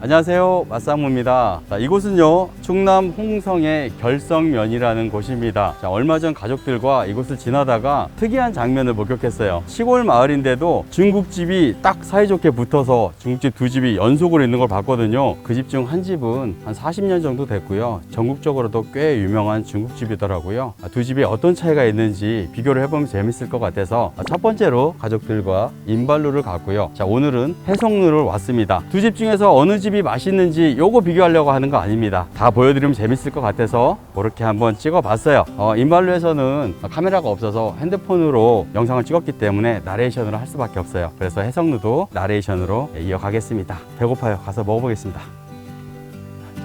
안녕하세요, 맛상무입니다. 자, 이곳은요 충남 홍성의 결성면이라는 곳입니다. 자, 얼마 전 가족들과 이곳을 지나다가 특이한 장면을 목격했어요. 시골 마을인데도 중국집이 딱 사이좋게 붙어서 중국집 두 집이 연속으로 있는 걸 봤거든요. 그 집 중 한 집은 한 40년 정도 됐고요, 전국적으로도 꽤 유명한 중국집이더라고요. 두 집이 어떤 차이가 있는지 비교를 해보면 재밌을 것 같아서 첫 번째로 가족들과 인발루를 갔고요. 자, 오늘은 해성루를 왔습니다. 두 집 중에서 어느 집이 맛있는지 요거 비교하려고 하는 거 아닙니다. 다 보여드리면 재밌을 것 같아서 그렇게 한번 찍어봤어요. 인발루에서는 카메라가 없어서 핸드폰으로 영상을 찍었기 때문에 나레이션으로 할 수밖에 없어요. 그래서 해성루도 나레이션으로 이어가겠습니다. 배고파요. 가서 먹어보겠습니다.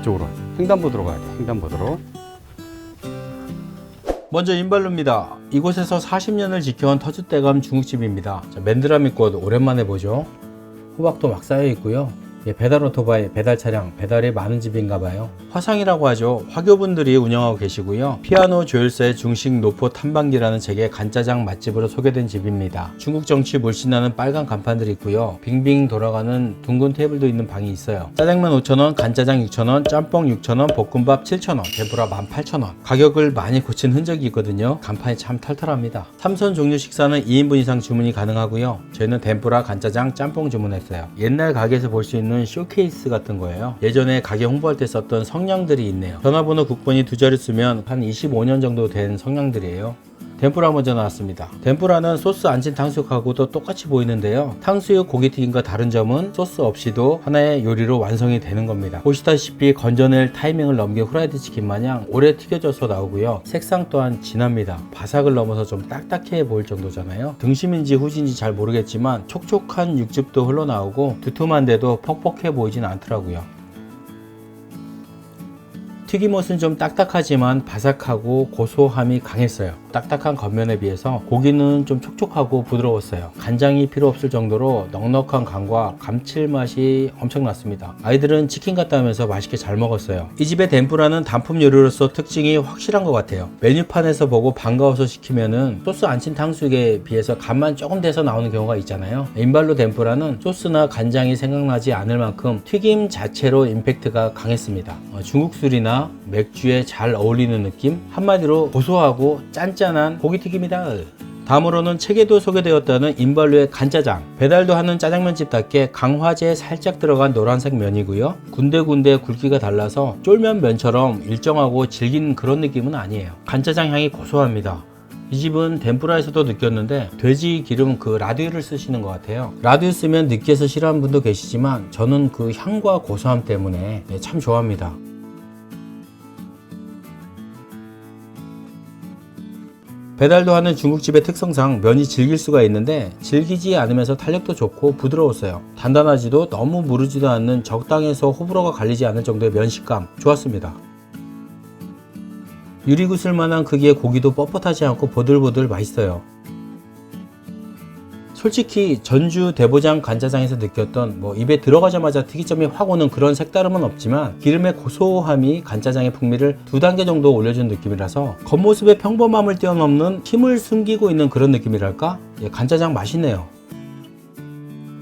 이쪽으로 횡단보도로 가야 돼요. 횡단보도로. 먼저 인발루입니다. 이곳에서 40년을 지켜온 터줏대감 중국집입니다. 자, 맨드라미꽃 오랜만에 보죠. 호박도 막 쌓여 있고요. 배달 오토바이, 배달 차량, 배달이 많은 집인가봐요. 화상이라고 하죠. 화교분들이 운영하고 계시고요. 피아노 조율사의 중식 노포 탐방기라는 책의 간짜장 맛집으로 소개된 집입니다. 중국 정치 물씬나는 빨간 간판들이 있고요. 빙빙 돌아가는 둥근 테이블도 있는 방이 있어요. 짜장면 5,000원, 간짜장 6,000원, 짬뽕 6,000원, 볶음밥 7,000원,天ぷら 18,000원. 가격을 많이 고친 흔적이 있거든요. 간판이 참 털털합니다. 3선 종류 식사는 2인분 이상 주문이 가능하고요. 저희는天ぷら, 간짜장, 짬뽕 주문했어요. 옛날 가게에서 볼 수 있는 쇼케이스 같은 거예요. 예전에 가게 홍보할 때 썼던 성냥들이 있네요. 전화번호 국번이 두 자리 쓰면 한 25년 정도 된 성냥들이에요.天ぷら먼저 나왔습니다.天ぷ라는 소스 안 친 탕수육하고도 똑같이 보이는데요. 탕수육 고기튀김과 다른 점은 소스 없이도 하나의 요리로 완성이 되는 겁니다. 보시다시피 건져낼 타이밍을 넘긴 후라이드 치킨 마냥 오래 튀겨져서 나오고요. 색상 또한 진합니다. 바삭을 넘어서 좀 딱딱해 보일 정도잖아요. 등심인지 후진지 잘 모르겠지만 촉촉한 육즙도 흘러나오고 두툼한데도 퍽퍽해 보이진 않더라고요. 튀김옷은 좀 딱딱하지만 바삭하고 고소함이 강했어요. 딱딱한 겉면에 비해서 고기는 좀 촉촉하고 부드러웠어요. 간장이 필요 없을 정도로 넉넉한 간과 감칠맛이 엄청났습니다. 아이들은 치킨 같다 하면서 맛있게 잘 먹었어요. 이 집의天ぷ라는 단품 요리로서 특징이 확실한 것 같아요. 메뉴판에서 보고 반가워서 시키면은 소스 안 친 탕수육에 비해서 간만 조금 돼서 나오는 경우가 있잖아요. 인발루天ぷ라는 소스나 간장이 생각나지 않을 만큼 튀김 자체로 임팩트가 강했습니다. 중국 술이나 맥주에 잘 어울리는 느낌? 한마디로 고소하고 짠짠한 고기튀김이다. 다음으로는 책에도 소개되었다는 인발루의 간짜장. 배달도 하는 짜장면집답게 강화제에 살짝 들어간 노란색 면이고요. 군데군데 굵기가 달라서 쫄면 면처럼 일정하고 질긴 그런 느낌은 아니에요. 간짜장 향이 고소합니다. 이 집은天ぷ라에서도 느꼈는데 돼지 기름 그 라듐을 쓰시는 것 같아요. 라듐 쓰면 느끼해서 싫어하는 분도 계시지만 저는 그 향과 고소함 때문에 참 좋아합니다. 배달도 하는 중국집의 특성상 면이 질길 수가 있는데 질기지 않으면서 탄력도 좋고 부드러웠어요. 단단하지도 너무 무르지도 않는 적당해서 호불호가 갈리지 않을 정도의 면 식감 좋았습니다. 유리구슬만한 크기의 고기도 뻣뻣하지 않고 보들보들 맛있어요. 솔직히 전주 대보장 간짜장에서 느꼈던 입에 들어가자마자 특이점이 확 오는 그런 색다름은 없지만 기름의 고소함이 간짜장의 풍미를 2단계 정도 올려준 느낌이라서 겉모습의 평범함을 뛰어넘는 힘을 숨기고 있는 그런 느낌이랄까? 간짜장 맛있네요.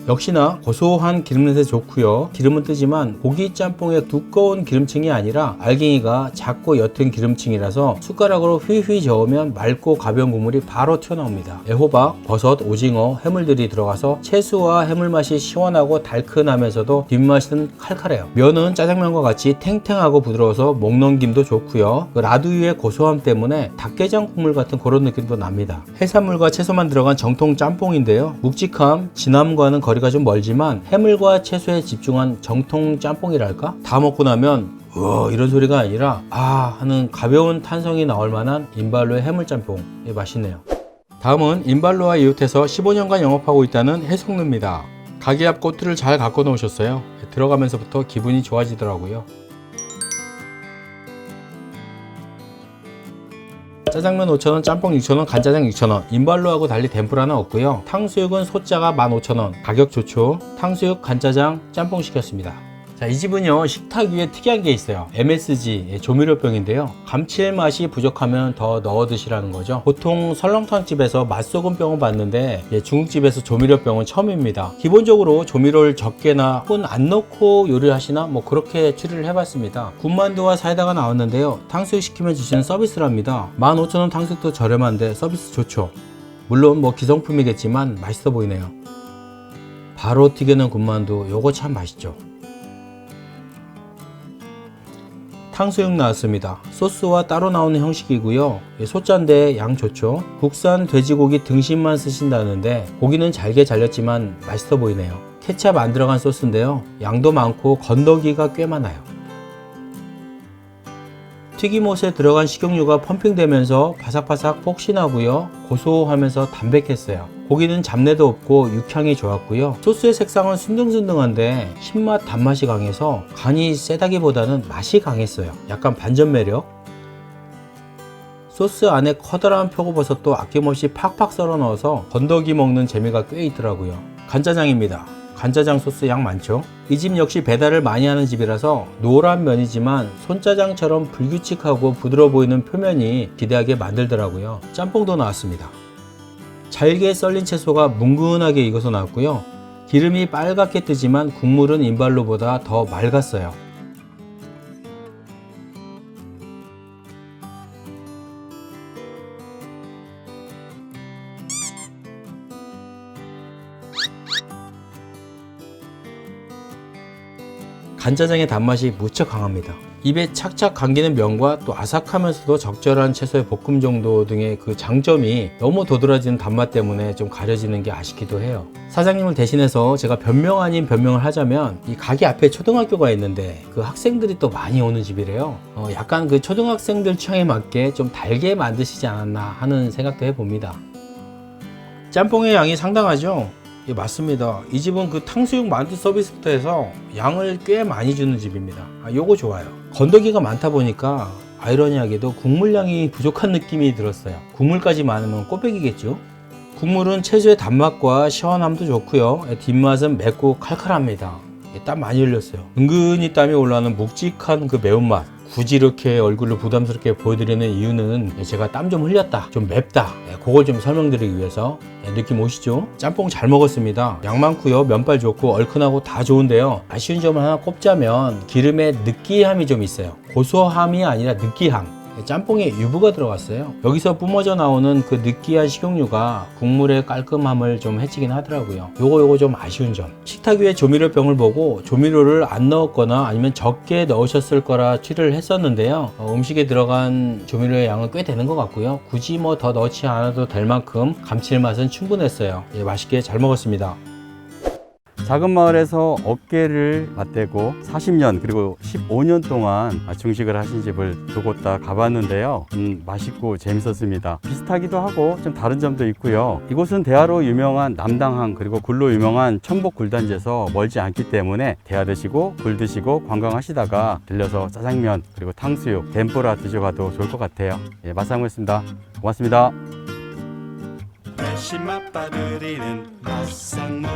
역시나 고소한 기름냄새 좋고요. 기름은 뜨지만 고기 짬뽕의 두꺼운 기름층이 아니라 알갱이가 작고 옅은 기름층이라서 숟가락으로 휘휘 저으면 맑고 가벼운 국물이 바로 튀어나옵니다. 애호박, 버섯, 오징어, 해물들이 들어가서 채소와 해물 맛이 시원하고 달큰하면서도 뒷맛은 칼칼해요. 면은 짜장면과 같이 탱탱하고 부드러워서 목 넘김도 좋고요. 라두유의 고소함 때문에 닭게장 국물 같은 그런 느낌도 납니다. 해산물과 채소만 들어간 정통 짬뽕인데요. 묵직함, 진함과는 거리가 좀 멀지만 해물과 채소에 집중한 정통 짬뽕이랄까? 다 먹고 나면 이런 소리가 아니라 하는 가벼운 탄성이 나올 만한 인발루의 해물짬뽕 맛있네요. 다음은 인발루와 이웃해서 15년간 영업하고 있다는 해성루입니다. 가게 앞 꽃들을 잘 갖고 놓으셨어요. 들어가면서부터 기분이 좋아지더라고요. 짜장면 5,000원, 짬뽕 6,000원, 간짜장 6,000원. 인발루하고 달리天ぷ라는 없고요. 탕수육은 소짜가 15,000원. 가격 좋죠. 탕수육, 간짜장, 짬뽕 시켰습니다. 자, 자, 이 집은요 식탁 위에 특이한 게 있어요. MSG 조미료병인데요, 감칠맛이 부족하면 더 넣어 드시라는 거죠. 보통 설렁탕 집에서 맛소금병은 봤는데 중국집에서 조미료병은 처음입니다. 기본적으로 조미료를 적게나 혹은 안 넣고 요리하시나 뭐 그렇게 추리를 해봤습니다. 군만두와 사이다가 나왔는데요, 탕수육 시키면 주시는 서비스랍니다. 15,000원 탕수육도 저렴한데 서비스 좋죠. 물론 뭐 기성품이겠지만 맛있어 보이네요. 바로 튀기는 군만두, 요거 참 맛있죠. 탕수육 나왔습니다. 소스와 따로 나오는 형식이고요. 소짠데 양 좋죠. 국산 돼지고기 등심만 쓰신다는데 고기는 잘게 잘렸지만 맛있어 보이네요. 케찹 안 들어간 소스인데요, 양도 많고 건더기가 꽤 많아요. 튀김옷에 들어간 식용유가 펌핑되면서 바삭바삭 폭신하고요, 고소하면서 담백했어요. 고기는 잡내도 없고 육향이 좋았고요. 소스의 색상은 순둥순둥한데 신맛 단맛이 강해서 간이 세다기보다는 맛이 강했어요. 약간 반전 매력. 소스 안에 커다란 표고버섯도 아낌없이 팍팍 썰어 넣어서 건더기 먹는 재미가 꽤 있더라고요. 간짜장입니다. 간짜장 소스 양 많죠. 이 집 역시 배달을 많이 하는 집이라서 노란 면이지만 손짜장처럼 불규칙하고 부드러워 보이는 표면이 기대하게 만들더라고요. 짬뽕도 나왔습니다. 잘게 썰린 채소가 뭉근하게 익어서 나왔고요. 기름이 빨갛게 뜨지만 국물은 인발로보다 더 맑았어요. 간짜장의 단맛이 무척 강합니다. 입에 착착 감기는 면과 또 아삭하면서도 적절한 채소의 볶음 정도 등의 그 장점이 너무 도드라지는 단맛 때문에 좀 가려지는 게 아쉽기도 해요. 사장님을 대신해서 제가 변명 아닌 변명을 하자면, 이 가게 앞에 초등학교가 있는데 그 학생들이 또 많이 오는 집이래요. 약간 그 초등학생들 취향에 맞게 좀 달게 만드시지 않았나 하는 생각도 해봅니다. 짬뽕의 양이 상당하죠? 예, 맞습니다. 이 집은 그 탕수육 만두 서비스부터 해서 양을 꽤 많이 주는 집입니다. 요거 좋아요. 건더기가 많다 보니까 아이러니하게도 국물량이 부족한 느낌이 들었어요. 국물까지 많으면 꼬백이겠죠. 국물은 채소의 단맛과 시원함도 좋고요, 뒷맛은 맵고 칼칼합니다. 땀 많이 흘렸어요. 은근히 땀이 올라오는 묵직한 그 매운맛. 굳이 이렇게 얼굴을 부담스럽게 보여드리는 이유는 제가 땀 좀 흘렸다, 좀 맵다, 그걸 좀 설명드리기 위해서. 느낌 오시죠? 짬뽕 잘 먹었습니다. 양 많고요, 면발 좋고 얼큰하고 다 좋은데요, 아쉬운 점을 하나 꼽자면 기름의 느끼함이 좀 있어요. 고소함이 아니라 느끼함. 짬뽕에 유부가 들어갔어요. 여기서 뿜어져 나오는 그 느끼한 식용유가 국물의 깔끔함을 좀 해치긴 하더라고요. 요거 좀 아쉬운 점. 식탁 위에 조미료병을 보고 조미료를 안 넣었거나 아니면 적게 넣으셨을 거라 추리를 했었는데요, 음식에 들어간 조미료의 양은 꽤 되는 것 같고요, 굳이 뭐 더 넣지 않아도 될 만큼 감칠맛은 충분했어요. 맛있게 잘 먹었습니다. 작은 마을에서 어깨를 맞대고 40년 그리고 15년 동안 중식을 하신 집을 두 곳 다 가봤는데요, 맛있고 재밌었습니다. 비슷하기도 하고 좀 다른 점도 있고요. 이곳은 대하로 유명한 남당항 그리고 굴로 유명한 청복 굴단지에서 멀지 않기 때문에 대하 드시고 굴 드시고 관광하시다가 들려서 짜장면 그리고 탕수육, 덴뿌라 드셔가도 좋을 것 같아요. 맛상무였습니다. 고맙습니다. 맛있는 맛 빠드리는 맛상무.